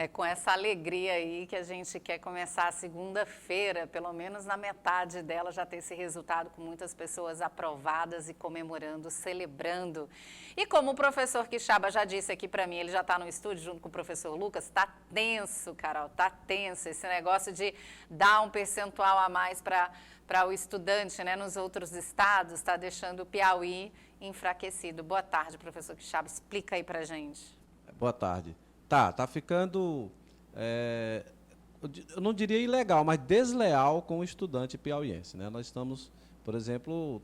É com essa alegria aí que a gente quer começar a segunda-feira, pelo menos na metade dela já ter esse resultado com muitas pessoas aprovadas e comemorando, celebrando. E como o professor Quixaba já disse aqui para mim, ele já está no estúdio junto com o professor Lucas, está tenso, Carol, está tenso esse negócio de dar um percentual a mais para o estudante, né, nos outros estados, está deixando o Piauí enfraquecido. Boa tarde, professor Quixaba, explica aí para a gente. Boa tarde. Tá ficando, eu não diria ilegal, mas desleal com o estudante piauiense, né? Nós estamos, por exemplo,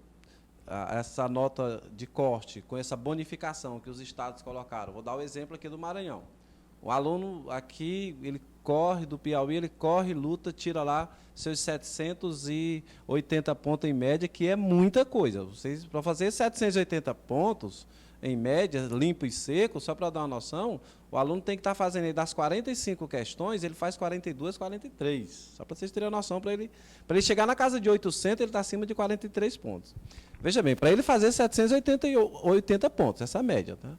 essa nota de corte, com essa bonificação que os estados colocaram. Vou dar o exemplo aqui do Maranhão. O aluno aqui, ele corre do Piauí, ele corre, luta, tira lá seus 780 pontos em média, que é muita coisa. Vocês, para fazer 780 pontos, em média, limpo e seco, só para dar uma noção, o aluno tem que estar fazendo aí das 45 questões, ele faz 42, 43. Só para vocês terem uma noção, para ele chegar na casa de 800, ele está acima de 43 pontos. Veja bem, para ele fazer 780 pontos, essa é a média. Tá?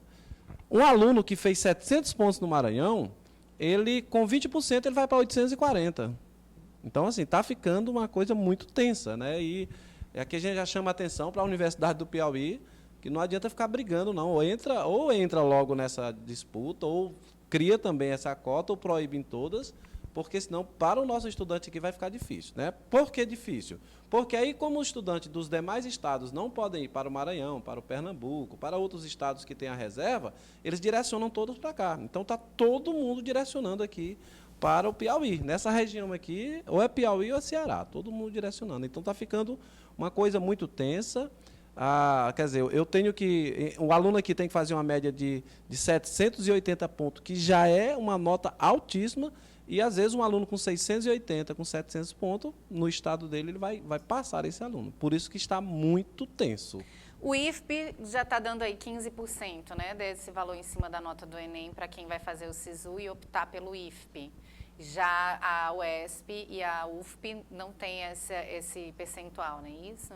Um aluno que fez 700 pontos no Maranhão, ele com 20% ele vai para 840. Então, assim, está ficando uma coisa muito tensa, né? E aqui a gente já chama a atenção para a Universidade do Piauí, que não adianta ficar brigando, não. Ou entra logo nessa disputa, ou cria também essa cota, ou proíbe em todas, porque senão para o nosso estudante aqui vai ficar difícil. Né? Por que difícil? Porque aí, como os estudantes dos demais estados não podem ir para o Maranhão, para o Pernambuco, para outros estados que têm a reserva, eles direcionam todos para cá. Então está todo mundo direcionando aqui para o Piauí. Nessa região aqui, ou é Piauí ou é Ceará, todo mundo direcionando. Então está ficando uma coisa muito tensa. Quer dizer, eu tenho que... O aluno aqui tem que fazer uma média de 780 pontos, que já é uma nota altíssima, e às vezes um aluno com 680, com 700 pontos, no estado dele, ele vai passar esse aluno. Por isso que está muito tenso. O IFP já está dando aí 15%, né, desse valor em cima da nota do Enem para quem vai fazer o SISU e optar pelo IFP. Já a UESP e a UFP não tem esse percentual, não é isso?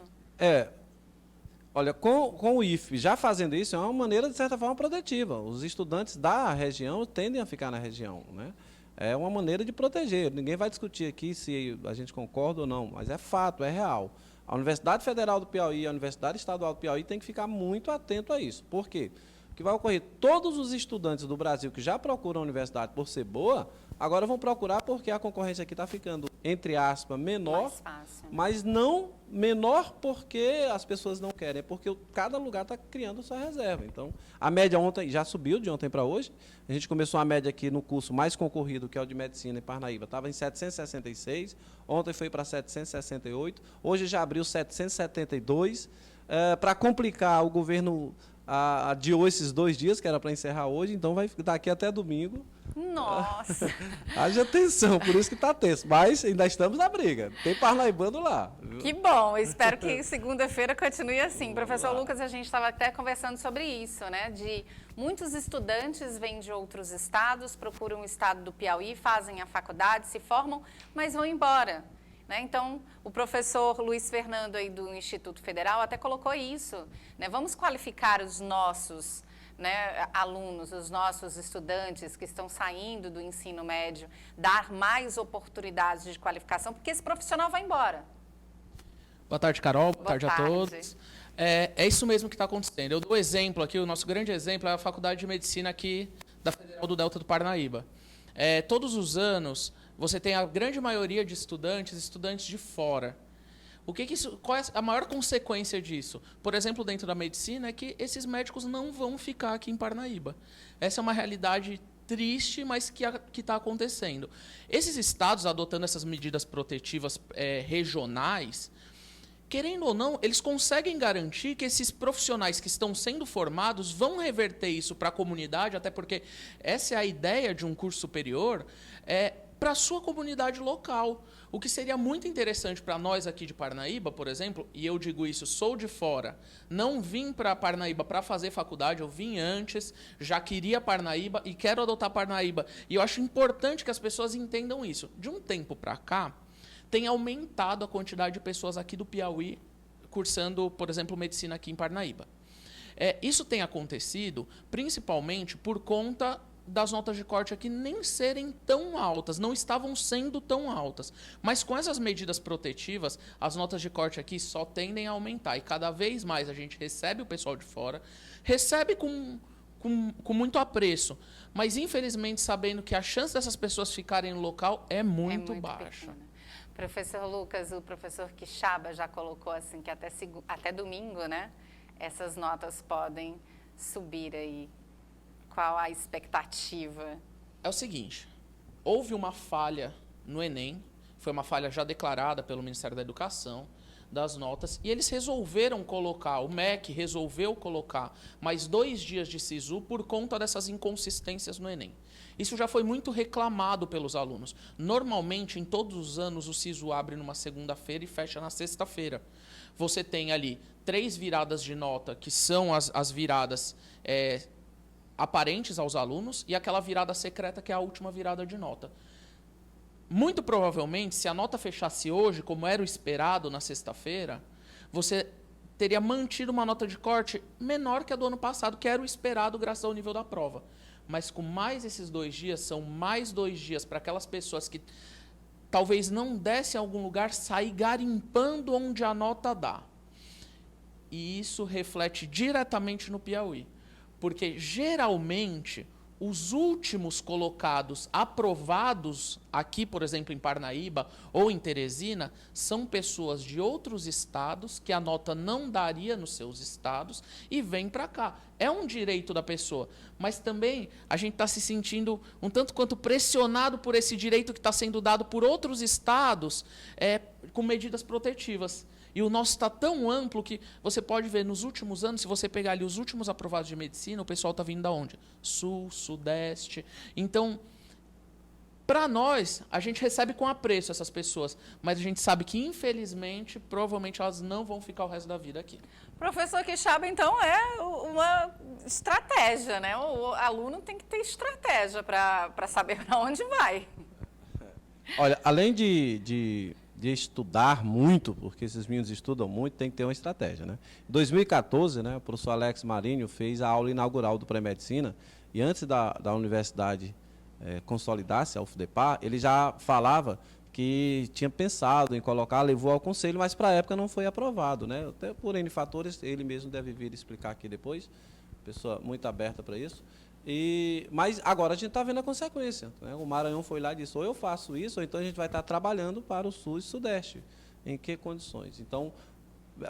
Olha, com o IFP já fazendo isso, é uma maneira, de certa forma, protetiva. Os estudantes da região tendem a ficar na região. Né? É uma maneira de proteger. Ninguém vai discutir aqui se a gente concorda ou não, mas é fato, é real. A Universidade Federal do Piauí e a Universidade Estadual do Piauí têm que ficar muito atento a isso. Por quê? O que vai ocorrer? Todos os estudantes do Brasil que já procuram a universidade por ser boa, agora vão procurar porque a concorrência aqui está ficando, entre aspas, menor, mas não menor porque as pessoas não querem, é porque cada lugar está criando sua reserva. Então, a média ontem já subiu, de ontem para hoje. A gente começou a média aqui no curso mais concorrido, que é o de Medicina em Parnaíba, estava em 766, ontem foi para 768, hoje já abriu 772. Para complicar, o governo adiou esses 2 dias, que era para encerrar hoje, então vai daqui até domingo. Nossa! Haja atenção, por isso que está tenso. Mas ainda estamos na briga. Tem parnaibano lá. Viu? Que bom, espero que segunda-feira continue assim. Professor Lucas, a gente estava até conversando sobre isso, né? De muitos estudantes vêm de outros estados, procuram o estado do Piauí, fazem a faculdade, se formam, mas vão embora. Né? Então, o professor Luiz Fernando aí do Instituto Federal até colocou isso. Né? Vamos qualificar os nossos, né, alunos, os nossos estudantes que estão saindo do ensino médio, dar mais oportunidades de qualificação, porque esse profissional vai embora. Boa tarde, Carol. Boa tarde a todos. É isso mesmo que está acontecendo. Eu dou exemplo aqui, o nosso grande exemplo é a Faculdade de Medicina aqui da Federal do Delta do Parnaíba. Todos os anos, você tem a grande maioria de estudantes de fora. Qual é a maior consequência disso? Por exemplo, dentro da medicina, é que esses médicos não vão ficar aqui em Parnaíba. Essa é uma realidade triste, mas que está acontecendo. Esses estados, adotando essas medidas protetivas regionais, querendo ou não, eles conseguem garantir que esses profissionais que estão sendo formados vão reverter isso para a comunidade, até porque essa é a ideia de um curso superior, para a sua comunidade local. O que seria muito interessante para nós aqui de Parnaíba, por exemplo, e eu digo isso, sou de fora, não vim para Parnaíba para fazer faculdade, eu vim antes, já queria Parnaíba e quero adotar Parnaíba. E eu acho importante que as pessoas entendam isso. De um tempo para cá, tem aumentado a quantidade de pessoas aqui do Piauí cursando, por exemplo, medicina aqui em Parnaíba. Isso tem acontecido principalmente por conta das notas de corte aqui nem serem tão altas, não estavam sendo tão altas. Mas com essas medidas protetivas, as notas de corte aqui só tendem a aumentar. E cada vez mais a gente recebe o pessoal de fora, recebe com muito apreço, mas infelizmente sabendo que a chance dessas pessoas ficarem no local é muito baixa. Pequena. Professor Lucas, o professor Quixaba já colocou assim que até domingo, né, essas notas podem subir aí. Qual a expectativa? É o seguinte, houve uma falha no Enem, foi uma falha já declarada pelo Ministério da Educação, das notas, e eles resolveram colocar, o MEC resolveu colocar mais 2 dias de SISU por conta dessas inconsistências no Enem. Isso já foi muito reclamado pelos alunos. Normalmente, em todos os anos, o SISU abre numa segunda-feira e fecha na sexta-feira. Você tem ali 3 viradas de nota, que são as viradas aparentes aos alunos, e aquela virada secreta, que é a última virada de nota. Muito provavelmente, se a nota fechasse hoje, como era o esperado na sexta-feira, você teria mantido uma nota de corte menor que a do ano passado, que era o esperado graças ao nível da prova. Mas com mais esses 2 dias, são mais 2 dias para aquelas pessoas que talvez não dessem a algum lugar, sair garimpando onde a nota dá. E isso reflete diretamente no Piauí. Porque, geralmente, os últimos colocados aprovados aqui, por exemplo, em Parnaíba ou em Teresina, são pessoas de outros estados que a nota não daria nos seus estados e vem para cá. É um direito da pessoa, mas também a gente está se sentindo um tanto quanto pressionado por esse direito que está sendo dado por outros estados com medidas protetivas. E o nosso está tão amplo que você pode ver nos últimos anos, se você pegar ali os últimos aprovados de medicina, o pessoal está vindo da onde? Sul, Sudeste. Então, para nós, a gente recebe com apreço essas pessoas, mas a gente sabe que, infelizmente, provavelmente elas não vão ficar o resto da vida aqui. Professor Quixaba, então, é uma estratégia, né? O aluno tem que ter estratégia para saber para onde vai. Olha, além de estudar muito, porque esses meninos estudam muito, tem que ter uma estratégia, né? Em 2014, né, o professor Alex Marinho fez a aula inaugural do pré-medicina, e antes da universidade consolidar-se, a UFDEPAR, ele já falava que tinha pensado em colocar, levou ao conselho, mas para a época não foi aprovado, né? Até por N fatores, ele mesmo deve vir explicar aqui depois, pessoa muito aberta para isso. Mas agora a gente está vendo a consequência, né? O Maranhão foi lá e disse, ou eu faço isso, ou então a gente vai estar trabalhando para o Sul e Sudeste. Em que condições? Então,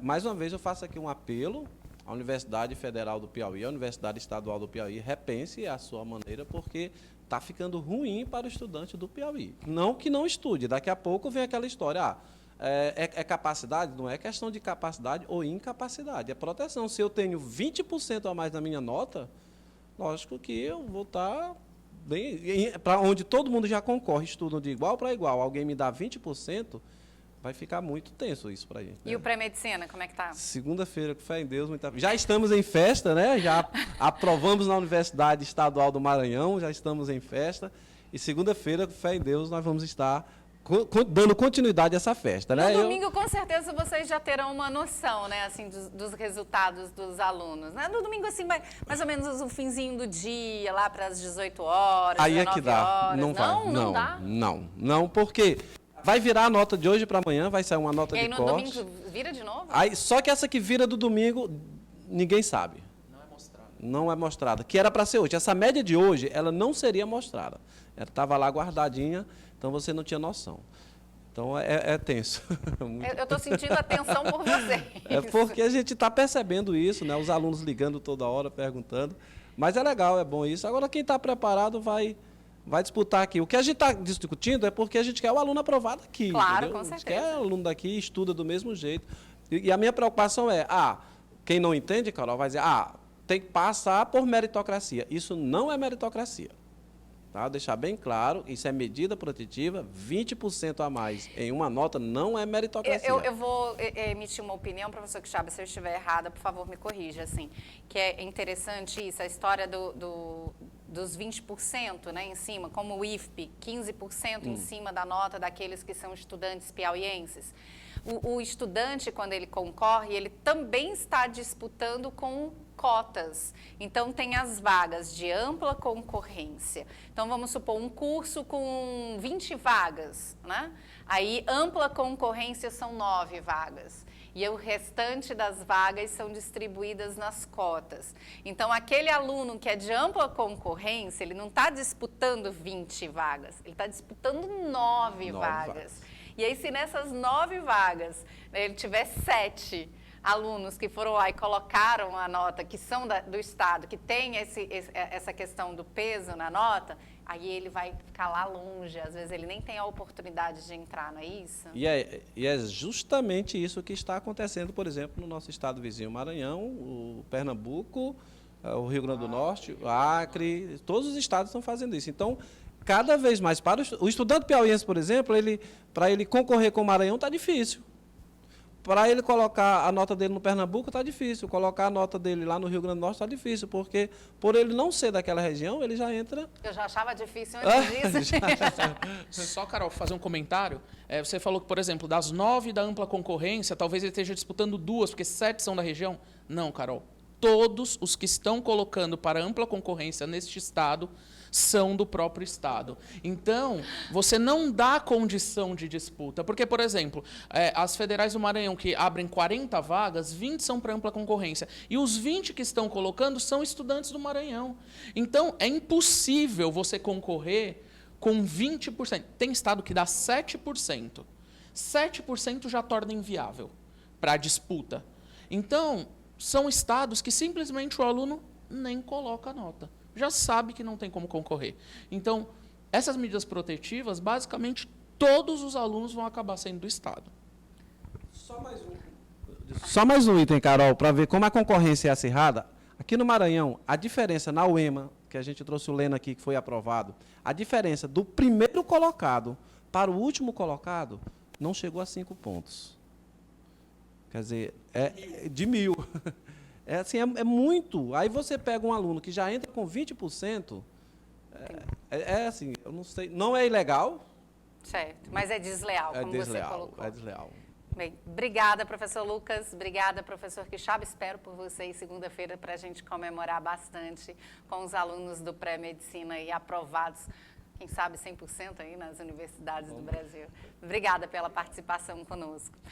mais uma vez, eu faço aqui um apelo à Universidade Federal do Piauí, à Universidade Estadual do Piauí, repense a sua maneira, porque está ficando ruim para o estudante do Piauí. Não que não estude, daqui a pouco vem aquela história, é capacidade? Não é questão de capacidade ou incapacidade, é proteção. Se eu tenho 20% a mais na minha nota, lógico que eu vou estar bem, para onde todo mundo já concorre, estudam de igual para igual, alguém me dá 20%, vai ficar muito tenso isso para a gente. E o pré-medicina, como é que tá? Segunda-feira, com fé em Deus, já estamos em festa, né? Já aprovamos na Universidade Estadual do Maranhão, já estamos em festa, e segunda-feira, com fé em Deus, nós vamos estar dando continuidade a essa festa, né? No domingo, com certeza, vocês já terão uma noção, né, assim, dos resultados dos alunos, né? No domingo, assim, mais ou menos o finzinho do dia, lá para as 18 horas, aí 19 é que dá. horas. Não vai. Não dá? Não, porque vai virar a nota de hoje para amanhã, vai sair uma nota de corte. E aí no domingo vira de novo? Aí, só que essa que vira do domingo, ninguém sabe. Não é mostrada. Que era para ser hoje. Essa média de hoje, ela não seria mostrada. Ela estava lá guardadinha, então você não tinha noção. Então é tenso. Eu estou sentindo a tensão por vocês. É porque a gente está percebendo isso, né? Os alunos ligando toda hora, perguntando. Mas é legal, é bom isso. Agora, quem está preparado vai disputar aqui. O que a gente está discutindo é porque a gente quer o aluno aprovado aqui. Claro, entendeu? com certeza. A gente quer o aluno daqui, estuda do mesmo jeito. E a minha preocupação é, quem não entende, Carol, vai dizer, tem que passar por meritocracia. Isso não é meritocracia. Tá? Deixar bem claro, isso é medida protetiva, 20% a mais em uma nota não é meritocracia. Eu vou emitir uma opinião, professor Quixaba, se eu estiver errada, por favor, me corrija, assim, que é interessante isso, a história dos 20%, né, em cima, como o IFP, 15% em cima da nota daqueles que são estudantes piauienses. O estudante, quando ele concorre, ele também está disputando com cotas. Então, tem as vagas de ampla concorrência. Então, vamos supor um curso com 20 vagas, né? Aí, ampla concorrência são 9 vagas. E o restante das vagas são distribuídas nas cotas. Então, aquele aluno que é de ampla concorrência, ele não está disputando 20 vagas, ele está disputando 9 vagas. E aí, se nessas 9 vagas, né, ele tiver 7 alunos que foram lá e colocaram a nota, que são do Estado, que tem essa questão do peso na nota, aí ele vai ficar lá longe, às vezes ele nem tem a oportunidade de entrar, não é isso? E é justamente isso que está acontecendo, por exemplo, no nosso estado vizinho Maranhão, o Pernambuco, o Rio Grande do Norte, o Acre, todos os estados estão fazendo isso. Então, cada vez mais, para o estudante piauiense, por exemplo, para ele concorrer com o Maranhão está difícil. Para ele colocar a nota dele no Pernambuco está difícil, colocar a nota dele lá no Rio Grande do Norte está difícil, porque por ele não ser daquela região, ele já entra... Eu já achava difícil antes disso. Só, Carol, fazer um comentário. Você falou que, por exemplo, das 9 da ampla concorrência, talvez ele esteja disputando 2, porque 7 são da região. Não, Carol. Todos os que estão colocando para ampla concorrência neste estado são do próprio estado. Então, você não dá condição de disputa. Porque, por exemplo, as federais do Maranhão, que abrem 40 vagas, 20 são para ampla concorrência. E os 20 que estão colocando são estudantes do Maranhão. Então, é impossível você concorrer com 20%. Tem estado que dá 7%. 7% já torna inviável para a disputa. Então, são estados que simplesmente o aluno nem coloca a nota. Já sabe que não tem como concorrer. Então, essas medidas protetivas, basicamente, todos os alunos vão acabar sendo do Estado. Só mais um item, Carol, para ver como a concorrência é acirrada. Aqui no Maranhão, a diferença na UEMA, que a gente trouxe o Leno aqui, que foi aprovado, a diferença do primeiro colocado para o último colocado não chegou a 5 pontos. Quer dizer, é de 1.000. É assim, é muito. Aí você pega um aluno que já entra com 20%, assim, eu não sei, não é ilegal. Certo, mas é desleal, como você colocou. É desleal. Bem, obrigada, professor Lucas. Obrigada, professor Quixaba. Espero por vocês segunda-feira para a gente comemorar bastante com os alunos do pré-medicina aí aprovados, quem sabe 100% aí nas universidades do Brasil. Obrigada pela participação conosco.